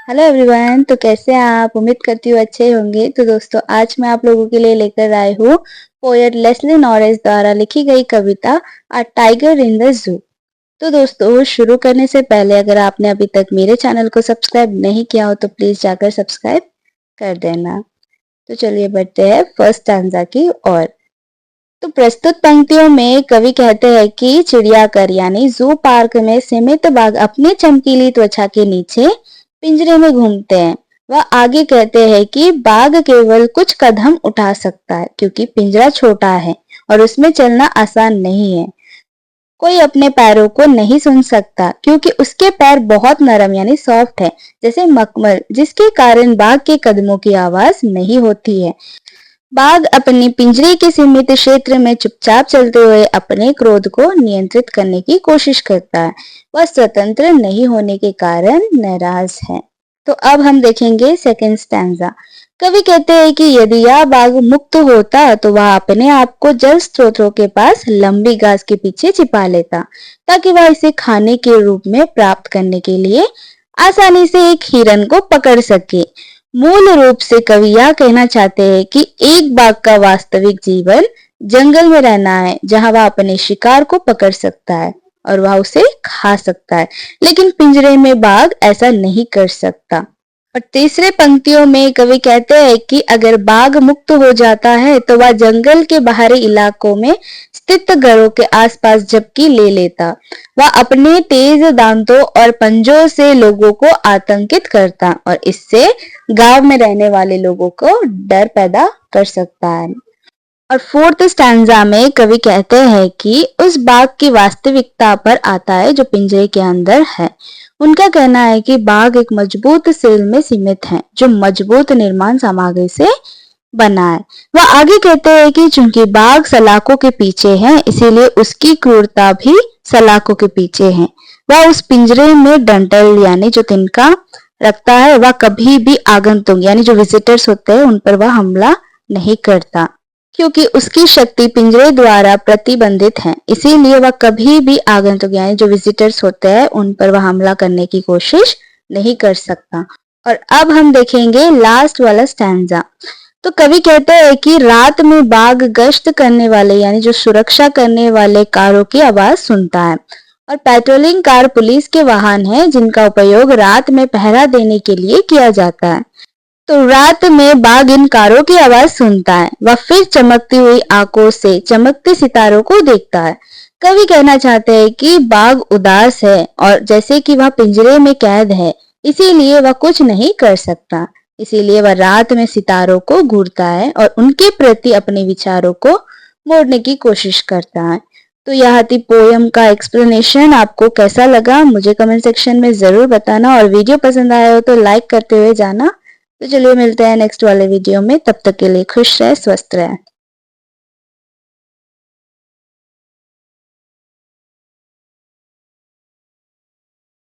Hello everyone. तो कैसे हैं आप? उम्मीद करती हूँ अच्छे होंगे। तो दोस्तों, आज मैं आप लोगों के लिए लेकर आई हूँ पोएट लेस्ली नॉरेस द्वारा लिखी गई कविता a tiger in the zoo. तो दोस्तों, शुरू करने से पहले अगर आपने अभी तक मेरे चैनल को सब्सक्राइब नहीं किया हो तो प्लीज जाकर सब्सक्राइब कर देना। तो चलिए बढ़ते हैं फर्स्ट स्टैंजा की ओर। तो प्रस्तुत पंक्तियों में कवि कहते हैं कि चिड़ियाघर यानी जू पार्क में सीमित बाघ अपनी चमकीली त्वचा के नीचे पिंजरे में घूमते हैं। वह आगे कहते हैं कि बाघ केवल कुछ कदम उठा सकता है क्योंकि पिंजरा छोटा है और उसमें चलना आसान नहीं है। कोई अपने पैरों को नहीं सुन सकता क्योंकि उसके पैर बहुत नरम यानी सॉफ्ट है, जैसे मखमल, जिसके कारण बाघ के कदमों की आवाज नहीं होती है। बाघ अपने पिंजरे के सीमित क्षेत्र में चुपचाप चलते हुए अपने क्रोध को नियंत्रित करने की कोशिश करता है। वह स्वतंत्र नहीं होने के कारण नाराज है। तो अब हम देखेंगे सेकंड स्टैंजा। कवि कहते हैं कि यदि यह बाघ मुक्त होता तो वह अपने आप को जल स्रोतों के पास लंबी घास के पीछे छिपा लेता, ताकि वह इसे खाने के रूप में प्राप्त करने के लिए आसानी से एक हिरन को पकड़ सके। मूल रूप से कवि यह कहना चाहते हैं कि एक बाघ का वास्तविक जीवन जंगल में रहना है, जहां वह अपने शिकार को पकड़ सकता है और वह उसे खा सकता है, लेकिन पिंजरे में बाघ ऐसा नहीं कर सकता। और तीसरे पंक्तियों में कवि कहते हैं कि अगर बाघ मुक्त हो जाता है तो वह जंगल के बाहरी इलाकों में स्थित घरों के आसपास झपकी ले लेता। वह अपने तेज दांतों और पंजों से लोगों को आतंकित करता और इससे गांव में रहने वाले लोगों को डर पैदा कर सकता है। और फोर्थ स्टैंजा में कवि कहते हैं कि उस बाघ की वास्तविकता पर आता है जो पिंजरे के अंदर है। उनका कहना है कि बाघ एक मजबूत सेल में सीमित है जो मजबूत निर्माण सामग्री से बना है। वह आगे कहते हैं कि चूंकि बाघ सलाखों के पीछे है, इसीलिए उसकी क्रूरता भी सलाखों के पीछे है। वह उस पिंजरे में डंठल यानी जो तिनका रखता है, वह कभी भी आगंतुक यानी जो विजिटर्स होते हैं उन पर वह हमला नहीं करता, क्योंकि उसकी शक्ति पिंजरे द्वारा प्रतिबंधित है। इसीलिए वह कभी भी आगंतुक यानी जो विजिटर्स होते हैं उन पर वह हमला करने की कोशिश नहीं कर सकता। और अब हम देखेंगे लास्ट वाला स्टैंजा। तो कवि कहते हैं कि रात में बाघ गश्त करने वाले यानी जो सुरक्षा करने वाले कारों की आवाज सुनता है। और पेट्रोलिंग कार पुलिस के वाहन है जिनका उपयोग रात में पहरा देने के लिए किया जाता है। तो रात में बाघ इन कारों की आवाज सुनता है। वह फिर चमकती हुई आंखों से चमकते सितारों को देखता है। कवि कहना चाहते हैं कि बाघ उदास है और जैसे कि वह पिंजरे में कैद है, इसीलिए वह कुछ नहीं कर सकता। इसीलिए वह रात में सितारों को घूरता है और उनके प्रति अपने विचारों को मोड़ने की कोशिश करता है। तो यह थी पोयम का एक्सप्लेनेशन। आपको कैसा लगा मुझे कमेंट सेक्शन में जरूर बताना, और वीडियो पसंद आया हो तो लाइक करते हुए जाना। तो चलिए मिलते हैं नेक्स्ट वाले वीडियो में। तब तक के लिए खुश रहे, स्वस्थ रहे।